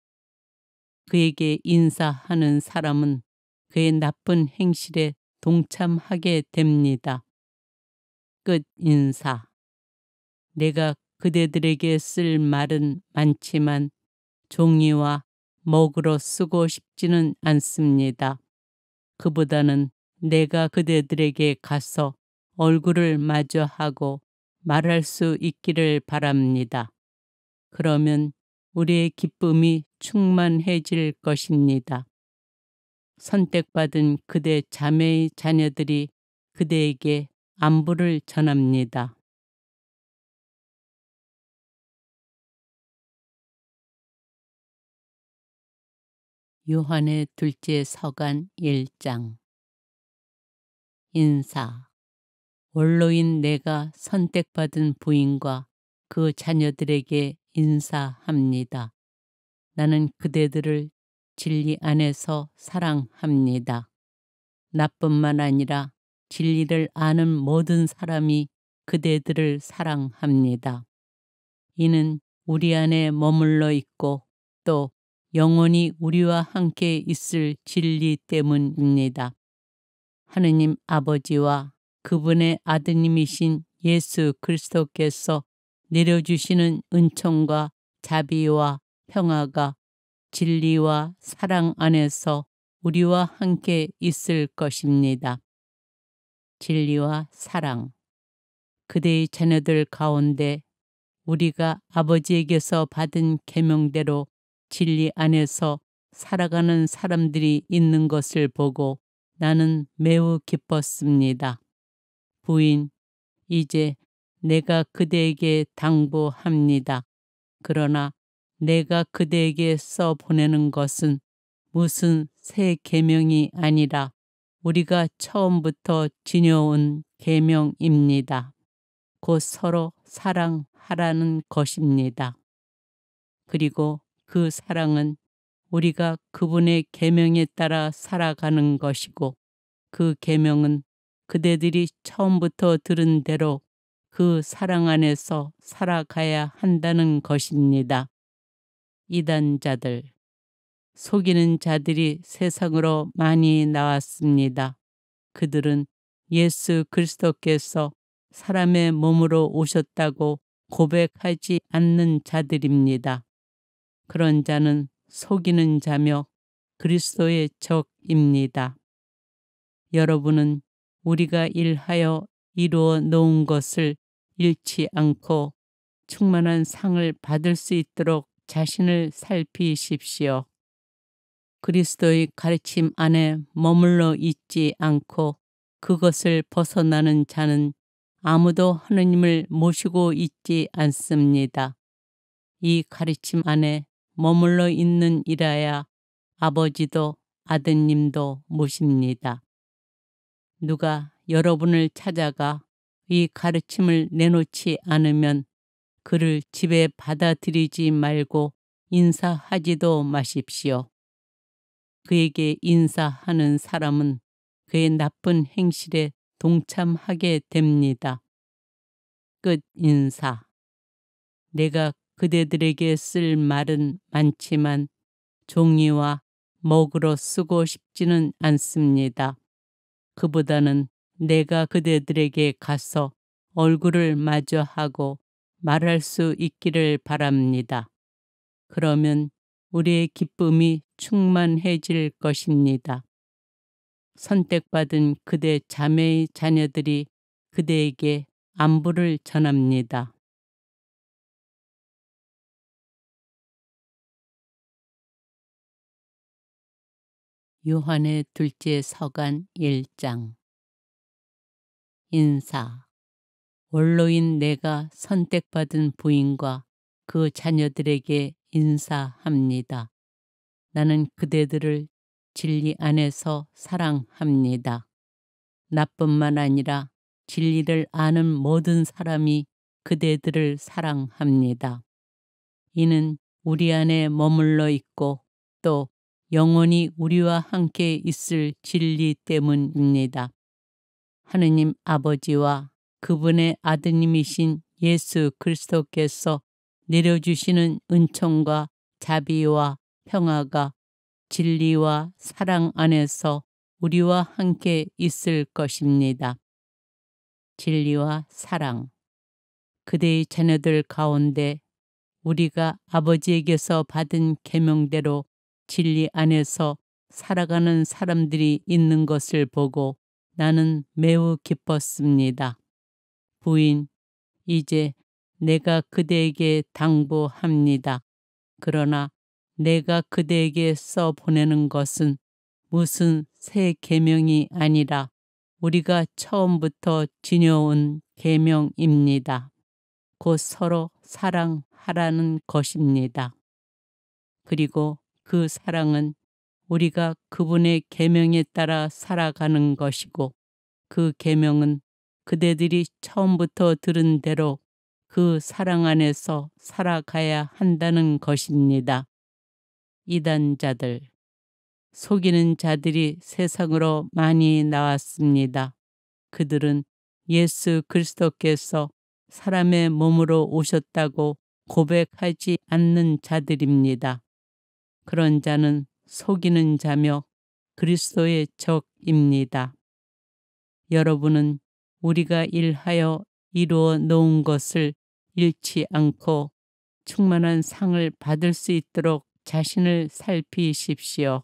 그에게 인사하는 사람은 그의 나쁜 행실에 동참하게 됩니다. 끝 인사. 내가 그대들에게 쓸 말은 많지만 종이와 먹으로 쓰고 싶지는 않습니다. 그보다는 내가 그대들에게 가서 얼굴을 마주하고 말할 수 있기를 바랍니다. 그러면 우리의 기쁨이 충만해질 것입니다. 선택받은 그대 자매의 자녀들이 그대에게 안부를 전합니다. 요한의 둘째 서간 1장. 인사. 원로인 내가 선택받은 부인과 그 자녀들에게 인사합니다. 나는 그대들을 진리 안에서 사랑합니다. 나뿐만 아니라 진리를 아는 모든 사람이 그대들을 사랑합니다. 이는 우리 안에 머물러 있고 또 영원히 우리와 함께 있을 진리 때문입니다. 하느님 아버지와 그분의 아드님이신 예수 그리스도께서 내려주시는 은총과 자비와 평화가 진리와 사랑 안에서 우리와 함께 있을 것입니다. 진리와 사랑. 그대의 자녀들 가운데 우리가 아버지에게서 받은 계명대로 진리 안에서 살아가는 사람들이 있는 것을 보고 나는 매우 기뻤습니다. 부인, 이제 내가 그대에게 당부합니다. 그러나 내가 그대에게 써 보내는 것은 무슨 새 계명이 아니라 우리가 처음부터 지녀온 계명입니다. 곧 서로 사랑하라는 것입니다. 그리고 그 사랑은 우리가 그분의 계명에 따라 살아가는 것이고 그 계명은 그대들이 처음부터 들은 대로 그 사랑 안에서 살아가야 한다는 것입니다. 이단자들, 속이는 자들이 세상으로 많이 나왔습니다. 그들은 예수 그리스도께서 사람의 몸으로 오셨다고 고백하지 않는 자들입니다. 그런 자는 속이는 자며 그리스도의 적입니다. 여러분은 우리가 일하여 이루어 놓은 것을 잃지 않고 충만한 상을 받을 수 있도록 자신을 살피십시오. 그리스도의 가르침 안에 머물러 있지 않고 그것을 벗어나는 자는 아무도 하느님을 모시고 있지 않습니다. 이 가르침 안에 머물러 있는 이라야 아버지도 아드님도 모십니다. 누가 여러분을 찾아가 이 가르침을 내놓지 않으면 그를 집에 받아들이지 말고 인사하지도 마십시오. 그에게 인사하는 사람은 그의 나쁜 행실에 동참하게 됩니다. 끝 인사. 내가 그대들에게 쓸 말은 많지만 종이와 먹으로 쓰고 싶지는 않습니다. 그보다는 내가 그대들에게 가서 얼굴을 마주하고 말할 수 있기를 바랍니다. 그러면 우리의 기쁨이 충만해질 것입니다. 선택받은 그대 자매의 자녀들이 그대에게 안부를 전합니다. 요한의 둘째 서간 1장. 인사. 원로인 내가 선택받은 부인과 그 자녀들에게 인사합니다. 나는 그대들을 진리 안에서 사랑합니다. 나뿐만 아니라 진리를 아는 모든 사람이 그대들을 사랑합니다. 이는 우리 안에 머물러 있고 또 영원히 우리와 함께 있을 진리 때문입니다. 하느님 아버지와 그분의 아드님이신 예수 그리스도께서 내려주시는 은총과 자비와 평화가 진리와 사랑 안에서 우리와 함께 있을 것입니다. 진리와 사랑. 그대의 자녀들 가운데 우리가 아버지에게서 받은 계명대로 진리 안에서 살아가는 사람들이 있는 것을 보고 나는 매우 기뻤습니다. 부인, 이제 내가 그대에게 당부합니다. 그러나 내가 그대에게 써 보내는 것은 무슨 새 계명이 아니라 우리가 처음부터 지녀온 계명입니다. 곧 서로 사랑하라는 것입니다. 그리고 그 사랑은 우리가 그분의 계명에 따라 살아가는 것이고 그 계명은 그대들이 처음부터 들은 대로 그 사랑 안에서 살아가야 한다는 것입니다. 이단자들, 속이는 자들이 세상으로 많이 나왔습니다. 그들은 예수 그리스도께서 사람의 몸으로 오셨다고 고백하지 않는 자들입니다. 그런 자는 속이는 자며 그리스도의 적입니다. 여러분은 우리가 일하여 이루어 놓은 것을 잃지 않고 충만한 상을 받을 수 있도록 자신을 살피십시오.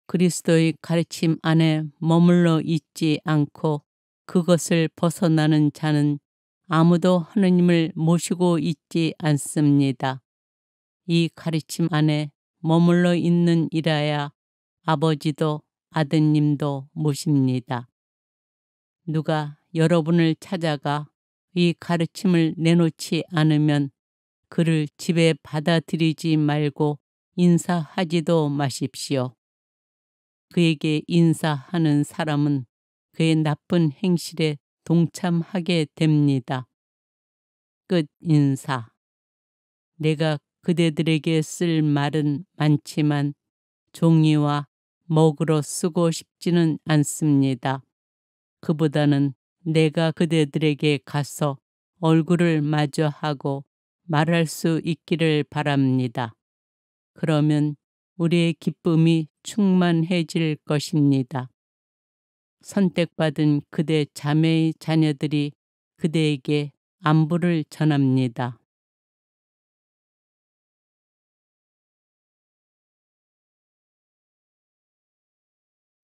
그리스도의 가르침 안에 머물러 있지 않고 그것을 벗어나는 자는 아무도 하느님을 모시고 있지 않습니다. 이 가르침 안에 머물러 있는 이라야 아버지도 아드님도 모십니다. 누가 여러분을 찾아가 이 가르침을 내놓지 않으면 그를 집에 받아들이지 말고 인사하지도 마십시오. 그에게 인사하는 사람은 그의 나쁜 행실에 동참하게 됩니다. 끝 인사. 내가 그대들에게 쓸 말은 많지만 종이와 먹으로 쓰고 싶지는 않습니다. 그보다는 내가 그대들에게 가서 얼굴을 마주하고 말할 수 있기를 바랍니다. 그러면 우리의 기쁨이 충만해질 것입니다. 선택받은 그대 자매의 자녀들이 그대에게 안부를 전합니다.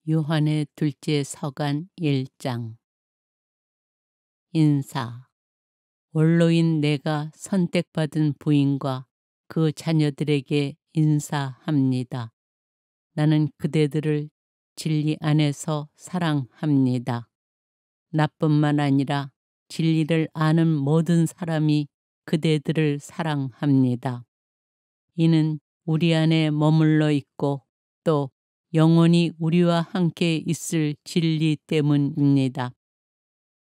요한의 둘째 서간 1장. 인사. 원로인 내가 선택받은 부인과 그 자녀들에게 인사합니다. 나는 그대들을 진리 안에서 사랑합니다. 나뿐만 아니라 진리를 아는 모든 사람이 그대들을 사랑합니다. 이는 우리 안에 머물러 있고 또 영원히 우리와 함께 있을 진리 때문입니다.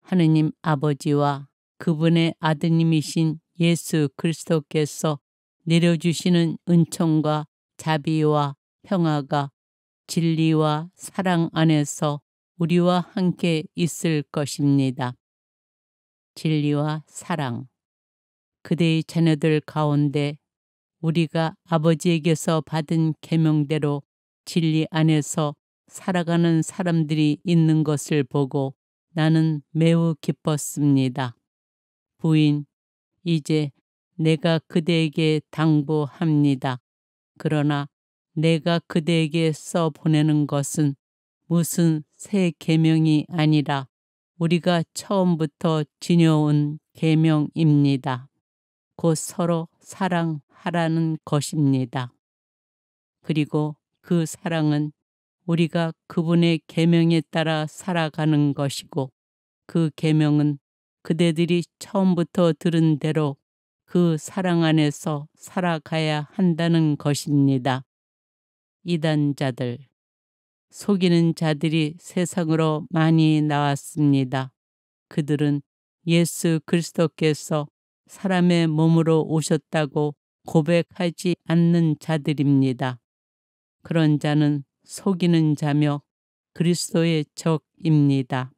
하느님 아버지와 그분의 아드님이신 예수 그리스도께서 내려주시는 은총과 자비와 평화가 진리와 사랑 안에서 우리와 함께 있을 것입니다. 진리와 사랑. 그대의 자녀들 가운데 우리가 아버지에게서 받은 계명대로 진리 안에서 살아가는 사람들이 있는 것을 보고 나는 매우 기뻤습니다. 부인, 이제 내가 그대에게 당부합니다. 그러나 내가 그대에게 써 보내는 것은 무슨 새 계명이 아니라 우리가 처음부터 지녀온 계명입니다. 곧 서로 사랑하라는 것입니다. 그리고 그 사랑은 우리가 그분의 계명에 따라 살아가는 것이고 그 계명은 그대들이 처음부터 들은 대로 그 사랑 안에서 살아가야 한다는 것입니다. 이단자들, 속이는 자들이 세상으로 많이 나왔습니다. 그들은 예수 그리스도께서 사람의 몸으로 오셨다고 고백하지 않는 자들입니다. 그런 자는 속이는 자며 그리스도의 적입니다.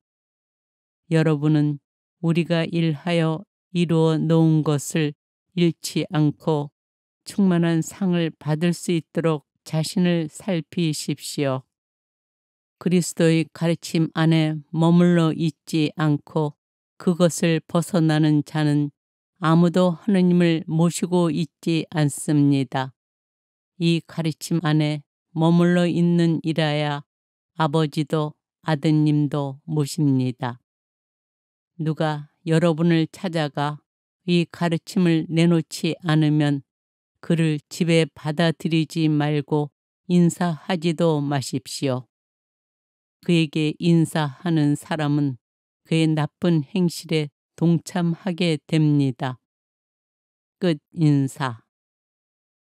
여러분은 우리가 일하여 이루어 놓은 것을 잃지 않고 충만한 상을 받을 수 있도록 자신을 살피십시오. 그리스도의 가르침 안에 머물러 있지 않고 그것을 벗어나는 자는 아무도 하느님을 모시고 있지 않습니다. 이 가르침 안에 머물러 있는 이라야 아버지도 아드님도 모십니다. 누가 여러분을 찾아가 이 가르침을 내놓지 않으면 그를 집에 받아들이지 말고 인사하지도 마십시오. 그에게 인사하는 사람은 그의 나쁜 행실에 동참하게 됩니다. 끝 인사.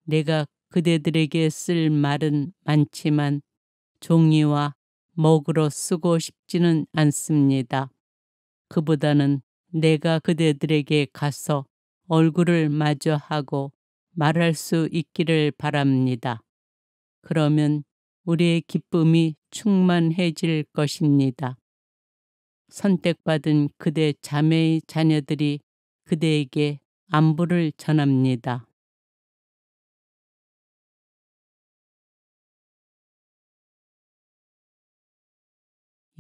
내가 그대들에게 쓸 말은 많지만 종이와 먹으로 쓰고 싶지는 않습니다. 그보다는 내가 그대들에게 가서 얼굴을 마주하고 말할 수 있기를 바랍니다. 그러면 우리의 기쁨이 충만해질 것입니다. 선택받은 그대 자매의 자녀들이 그대에게 안부를 전합니다.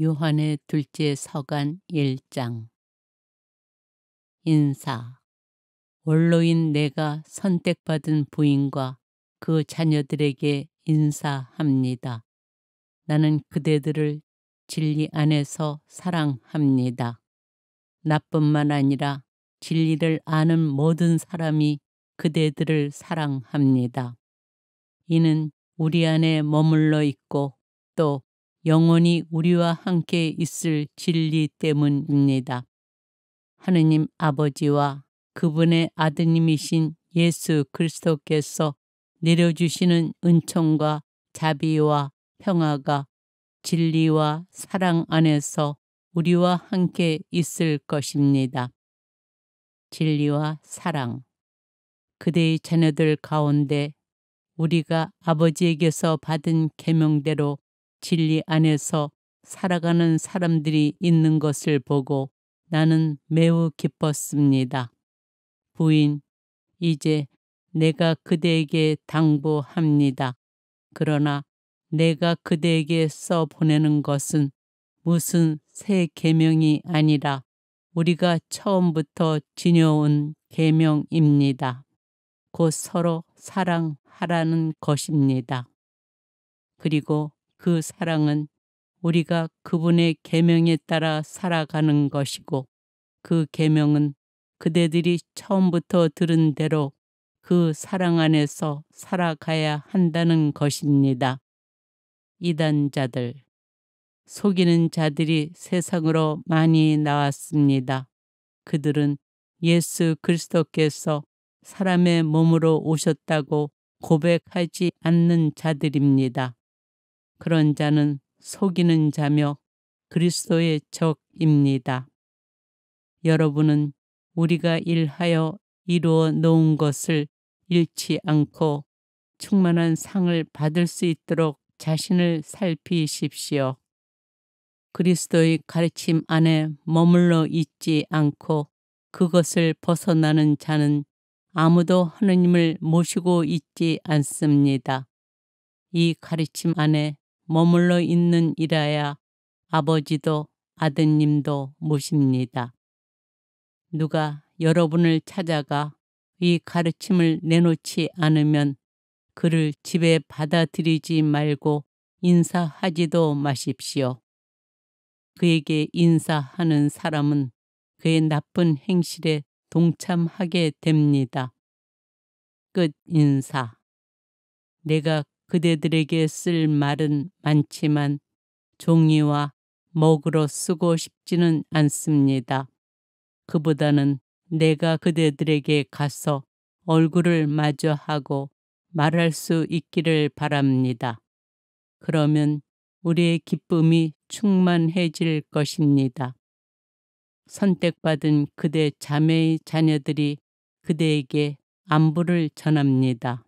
요한의 둘째 서간 1장. 인사. 원로인 내가 선택받은 부인과 그 자녀들에게 인사합니다. 나는 그대들을 진리 안에서 사랑합니다. 나뿐만 아니라 진리를 아는 모든 사람이 그대들을 사랑합니다. 이는 우리 안에 머물러 있고 또 영원히 우리와 함께 있을 진리 때문입니다. 하느님 아버지와 그분의 아드님이신 예수 그리스도께서 내려주시는 은총과 자비와 평화가 진리와 사랑 안에서 우리와 함께 있을 것입니다. 진리와 사랑. 그대의 자녀들 가운데 우리가 아버지에게서 받은 계명대로 진리 안에서 살아가는 사람들이 있는 것을 보고 나는 매우 기뻤습니다. 부인, 이제 내가 그대에게 당부합니다. 그러나 내가 그대에게 써 보내는 것은 무슨 새 계명이 아니라 우리가 처음부터 지녀온 계명입니다. 곧 서로 사랑하라는 것입니다. 그리고 그 사랑은 우리가 그분의 계명에 따라 살아가는 것이고 그 계명은 그대들이 처음부터 들은 대로 그 사랑 안에서 살아가야 한다는 것입니다. 이단자들, 속이는 자들이 세상으로 많이 나왔습니다. 그들은 예수 그리스도께서 사람의 몸으로 오셨다고 고백하지 않는 자들입니다. 그런 자는 속이는 자며 그리스도의 적입니다. 여러분은 우리가 일하여 이루어 놓은 것을 잃지 않고 충만한 상을 받을 수 있도록 자신을 살피십시오. 그리스도의 가르침 안에 머물러 있지 않고 그것을 벗어나는 자는 아무도 하느님을 모시고 있지 않습니다. 이 가르침 안에 머물러 있는 이라야 아버지도 아드님도 모십니다. 누가 여러분을 찾아가 이 가르침을 내놓지 않으면 그를 집에 받아들이지 말고 인사하지도 마십시오. 그에게 인사하는 사람은 그의 나쁜 행실에 동참하게 됩니다. 끝 인사. 내가 그대들에게 쓸 말은 많지만 종이와 먹으로 쓰고 싶지는 않습니다. 그보다는 내가 그대들에게 가서 얼굴을 마주하고 말할 수 있기를 바랍니다. 그러면 우리의 기쁨이 충만해질 것입니다. 선택받은 그대 자매의 자녀들이 그대에게 안부를 전합니다.